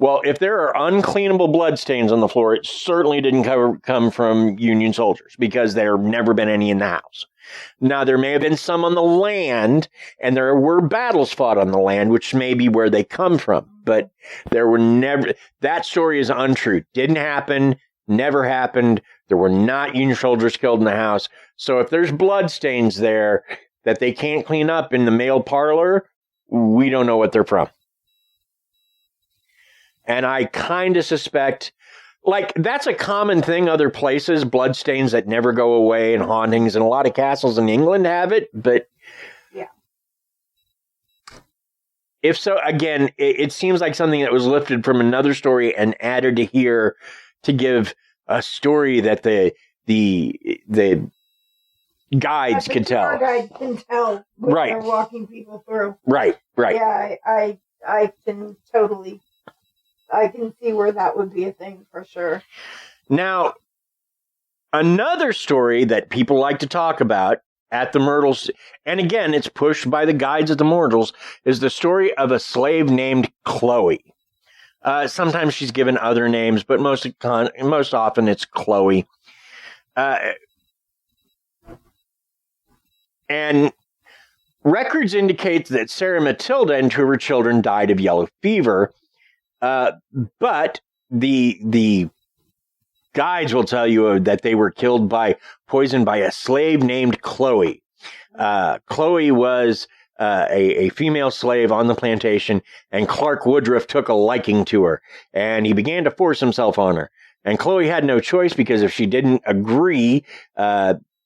Well, if there are uncleanable bloodstains on the floor, it certainly didn't come from Union soldiers because there have never been any in the house. Now, there may have been some on the land, and there were battles fought on the land, which may be where they come from. But there were never, that story is untrue. Didn't happen, never happened. There were not Union soldiers killed in the house. So if there's bloodstains there that they can't clean up in the male parlor, we don't know what they're from. And I kind of suspect, like, that's a common thing other places, bloodstains that never go away and hauntings, and a lot of castles in England have it, but yeah. If so, again, it seems like something that was lifted from another story and added to here to give a story that the guides can tell. Guides can tell when right. They're walking people through. Right. Yeah, I can totally... I can see where that would be a thing for sure. Now, another story that people like to talk about at the Myrtles, and again, it's pushed by the guides at the Myrtles, is the story of a slave named Chloe. Sometimes she's given other names, but most often it's Chloe. And records indicate that Sarah Matilda and two of her children died of yellow fever. But the guides will tell you that they were killed poisoned by a slave named Chloe. Chloe was a female slave on the plantation, and Clark Woodruff took a liking to her, and he began to force himself on her. And Chloe had no choice because if she didn't agree,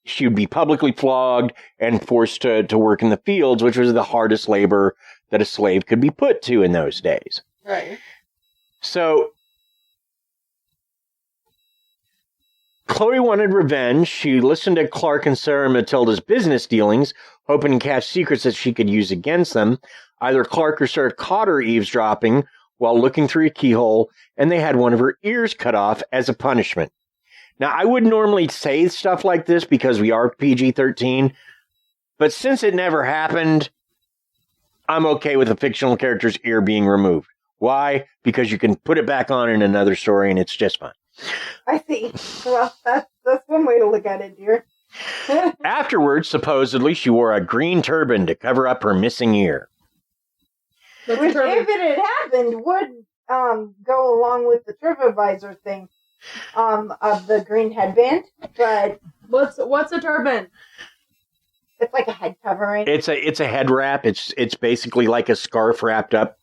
she would be publicly flogged and forced to work in the fields, which was the hardest labor that a slave could be put to in those days. Right. So, Chloe wanted revenge. She listened to Clark and Sarah Matilda's business dealings, hoping to catch secrets that she could use against them. Either Clark or Sarah caught her eavesdropping while looking through a keyhole, and they had one of her ears cut off as a punishment. Now, I wouldn't normally say stuff like this because we are PG-13, but since it never happened, I'm okay with a fictional character's ear being removed. Why? Because you can put it back on in another story and it's just fine. I see. Well, that's one way to look at it, dear. Afterwards, supposedly, she wore a green turban to cover up her missing ear. Which, if it had happened, would go along with the TripAdvisor thing of the green headband. But what's a turban? It's like a head covering. It's a head wrap. It's basically like a scarf wrapped up.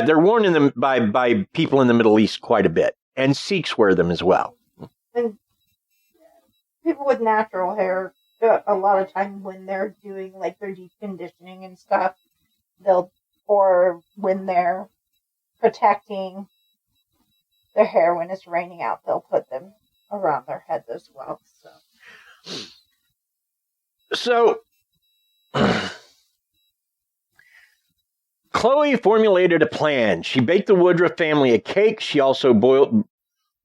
They're worn by people in the Middle East quite a bit, and Sikhs wear them as well. And people with natural hair, a lot of time when they're doing like their deep conditioning and stuff, or when they're protecting their hair when it's raining out, they'll put them around their heads as well. So Chloe formulated a plan. She baked the Woodruff family a cake. She also boiled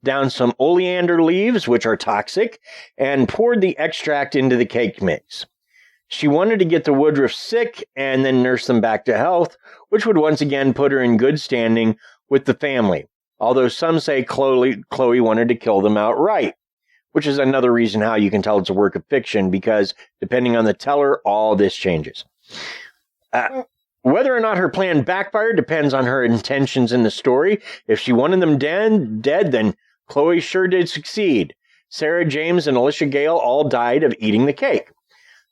down some oleander leaves, which are toxic, and poured the extract into the cake mix. She wanted to get the Woodruff sick and then nurse them back to health, which would once again put her in good standing with the family. Although some say Chloe wanted to kill them outright, which is another reason how you can tell it's a work of fiction, because depending on the teller, all this changes. Whether or not her plan backfired depends on her intentions in the story. If she wanted them dead, then Chloe sure did succeed. Sarah, James, and Alicia Gale all died of eating the cake.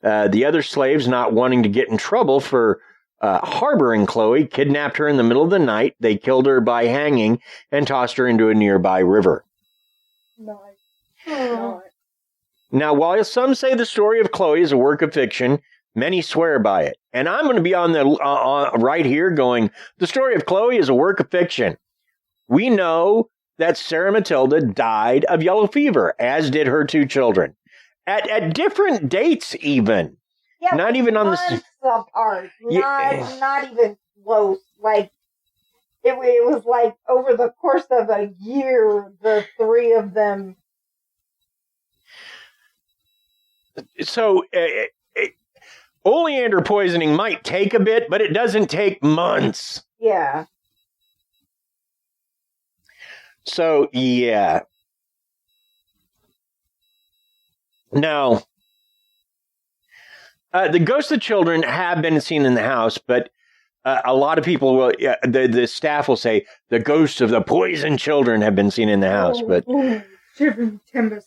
The other slaves, not wanting to get in trouble for harboring Chloe, kidnapped her in the middle of the night. They killed her by hanging and tossed her into a nearby river. No. Now, while some say the story of Chloe is a work of fiction, many swear by it. And I'm going to be on the right here going, the story of Chloe is a work of fiction. We know that Sarah Matilda died of yellow fever, as did her two children. At different dates, even. Yeah, not even on the apart. Not even close. Like it was like over the course of a year, the three of them. So oleander poisoning might take a bit, but it doesn't take months. Yeah. So, yeah. Now, the ghosts of children have been seen in the house, but a lot of people will, the staff will say the ghosts of the poisoned children have been seen in the house, but Timbers.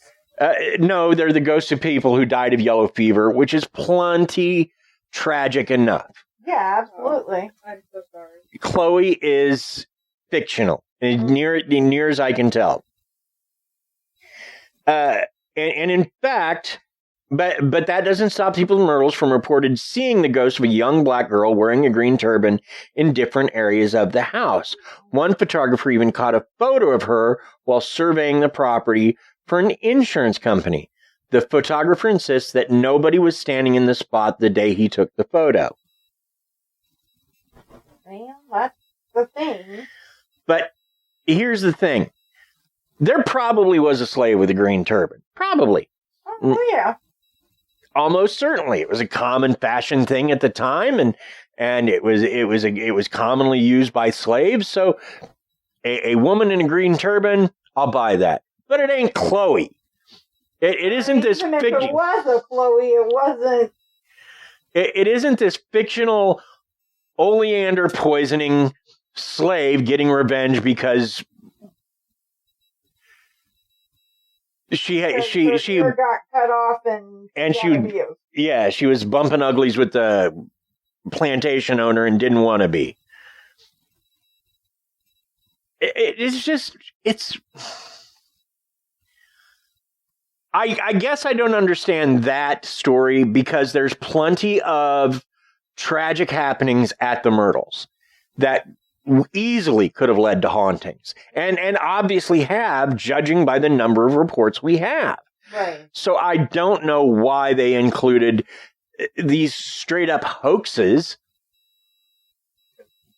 no, they're the ghosts of people who died of yellow fever, which is plenty tragic enough. Yeah, absolutely. I'm so sorry. Chloe is fictional, near as I can tell. And in fact, but that doesn't stop people in Myrtles from reported seeing the ghost of a young black girl wearing a green turban in different areas of the house. One photographer even caught a photo of her while surveying the property for an insurance company. The photographer insists that nobody was standing in the spot the day he took the photo. Well, that's the thing. But here's the thing. There probably was a slave with a green turban. Probably. Oh, yeah. Almost certainly. It was a common fashion thing at the time, and it was commonly used by slaves. So a woman in a green turban, I'll buy that. But it ain't Chloe. It isn't this Even if it was a Chloe, it wasn't. It isn't this fictional oleander poisoning slave getting revenge because she got cut off and she was bumping uglies with the plantation owner and didn't want to be. I guess I don't understand that story because there's plenty of tragic happenings at the Myrtles that easily could have led to hauntings and obviously have, judging by the number of reports we have. Right. So I don't know why they included these straight up hoaxes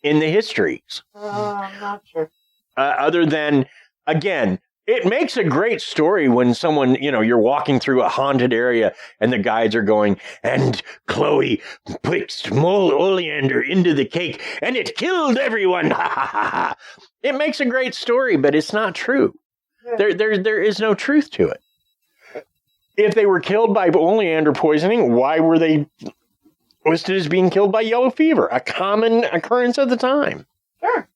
in the histories. I'm not sure. Other than, again, it makes a great story when someone, you're walking through a haunted area and the guides are going, and Chloe mixed oleander into the cake and it killed everyone. Ha ha ha ha. It makes a great story, but it's not true. Yeah. There is no truth to it. If they were killed by oleander poisoning, why were they listed as being killed by yellow fever? A common occurrence of the time. Sure.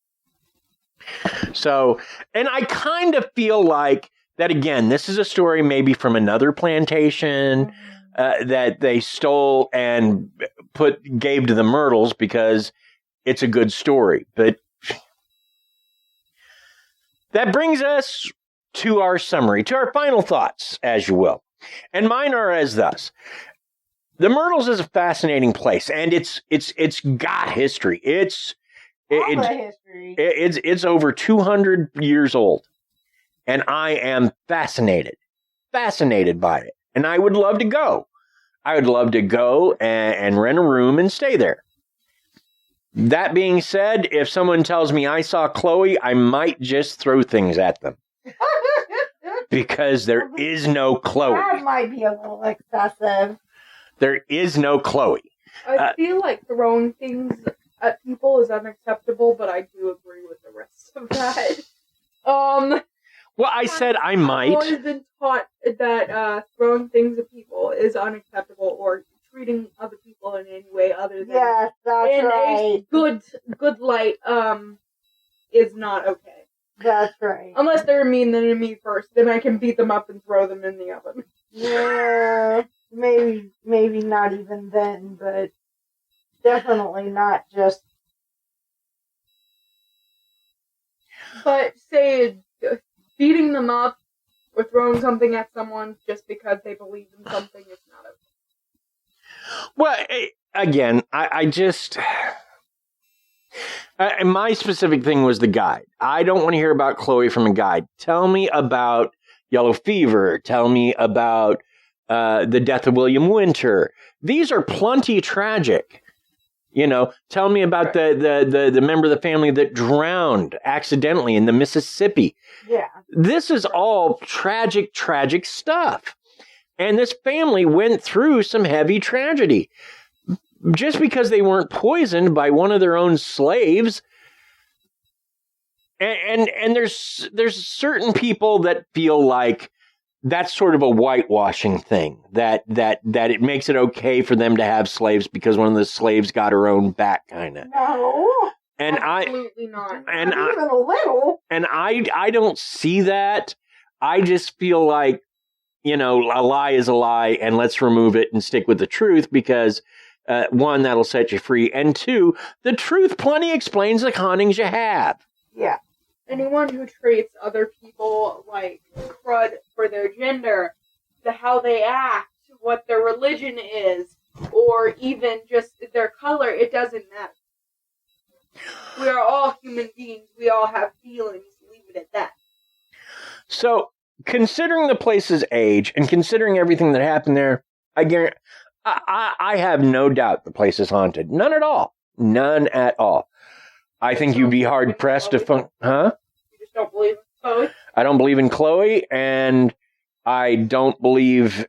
So, and I kind of feel like that, again, this is a story maybe from another plantation that they stole and gave to the Myrtles because it's a good story. But that brings us to our summary, to our final thoughts, as you will. And mine are as thus. The Myrtles is a fascinating place, and it's got history. It's over 200 years old, and I am fascinated by it. And I would love to go. I would love to go and rent a room and stay there. That being said, if someone tells me I saw Chloe, I might just throw things at them. Because there is no Chloe. That might be a little excessive. There is no Chloe. I feel like throwing things at people is unacceptable, but I do agree with the rest of that. Well, I said I might. I've always been taught that throwing things at people is unacceptable, or treating other people in any way other than yes, that's in right. a good light is not okay. That's right. Unless they're mean to me first, then I can beat them up and throw them in the oven. Yeah, maybe not even then, but definitely not just. But say beating them up or throwing something at someone just because they believe in something is not okay. Well, again, I just. My specific thing was the guide. I don't want to hear about Chloe from a guide. Tell me about yellow fever. Tell me about the death of William Winter. These are plenty tragic. Tell me about the member of the family that drowned accidentally in the Mississippi. Yeah. This is all tragic stuff. And this family went through some heavy tragedy. Just because they weren't poisoned by one of their own slaves, And there's certain people that feel like that's sort of a whitewashing thing, that it makes it okay for them to have slaves because one of the slaves got her own back, kind of. No. And Absolutely not. And Not even a little. And I don't see that. I just feel like, a lie is a lie, and let's remove it and stick with the truth because, one, that'll set you free, and two, the truth plenty explains the hauntings you have. Yeah. Anyone who treats other people like crud for their gender, how they act, what their religion is, or even just their color, it doesn't matter. We are all human beings. We all have feelings. Leave it at that. So, considering the place's age and considering everything that happened there, I have no doubt the place is haunted. None at all. None at all. I think you'd be hard pressed to find. Huh? You just don't believe in Chloe? I don't believe in Chloe, and I don't believe.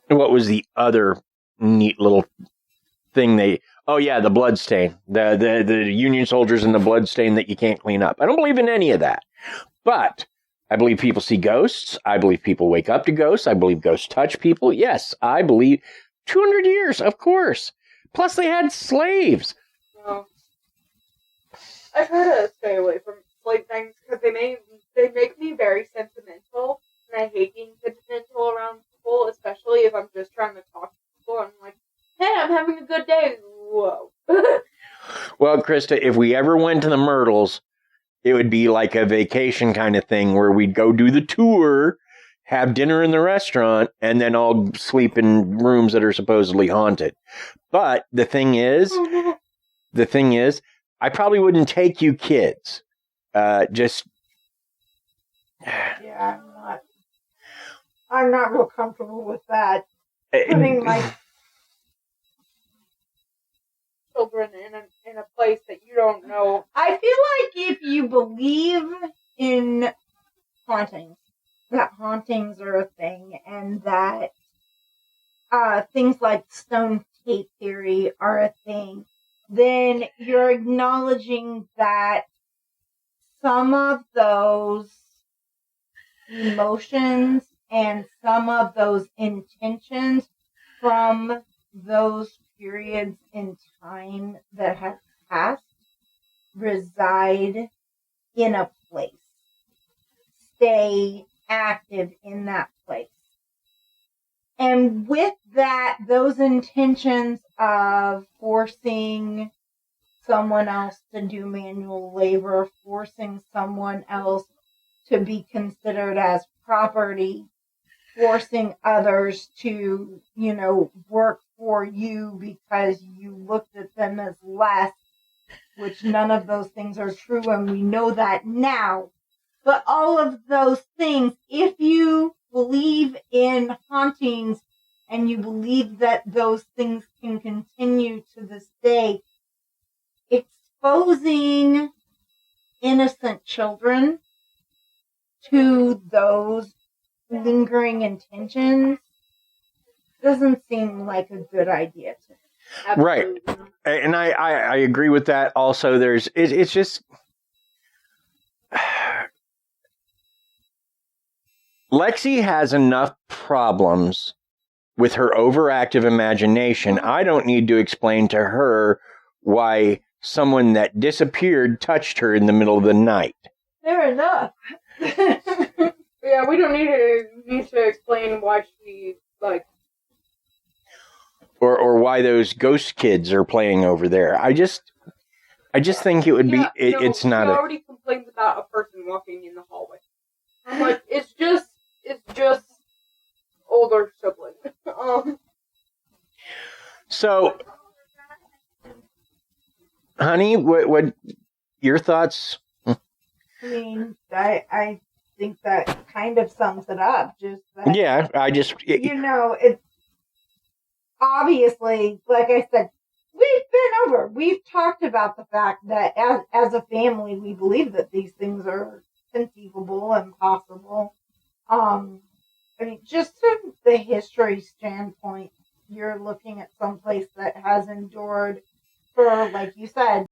What was the other neat little thing they? Oh yeah, the blood stain. The Union soldiers and the blood stain that you can't clean up. I don't believe in any of that. But I believe people see ghosts. I believe people wake up to ghosts. I believe ghosts touch people. Yes, I believe 200 years, of course. Plus they had slaves. No. I try to stay away from slave things because they make me very sentimental, and I hate being sentimental around people, especially if I'm just trying to talk to people and I'm like, hey, I'm having a good day. Whoa. Well, Krysta, if we ever went to the Myrtles, it would be like a vacation kind of thing where we'd go do the tour, have dinner in the restaurant, and then all sleep in rooms that are supposedly haunted. But the thing is, I probably wouldn't take you kids. Yeah, I'm not real comfortable with that. Putting my children in a place that you don't know. I feel like if you believe in hauntings, that hauntings are a thing, and that things like stone tape theory are a thing, then you're acknowledging that some of those emotions and some of those intentions from those periods in time that have passed reside in a place, stay active in that place. And with that, those intentions of forcing someone else to do manual labor, forcing someone else to be considered as property, forcing others to, work for you because you looked at them as less, which none of those things are true, and we know that now. But all of those things, if you believe in hauntings and you believe that those things can continue to this day, exposing innocent children to those lingering intentions doesn't seem like a good idea to me. Absolutely. Right. And I agree with that. Also, it's just Lexi has enough problems with her overactive imagination. I don't need to explain to her why someone that disappeared touched her in the middle of the night. Fair enough. Yeah, we don't need to explain why she or why those ghost kids are playing over there. I just think it would be. It's not. She already complains about a person walking in the hallway. I'm like, it's just older sibling. So, honey, what your thoughts? I mean, I think that kind of sums it up. Just that, yeah, it's obviously, like I said, we've talked about the fact that as a family, we believe that these things are conceivable and possible. I mean, just from the history standpoint, you're looking at some place that has endured for, like you said,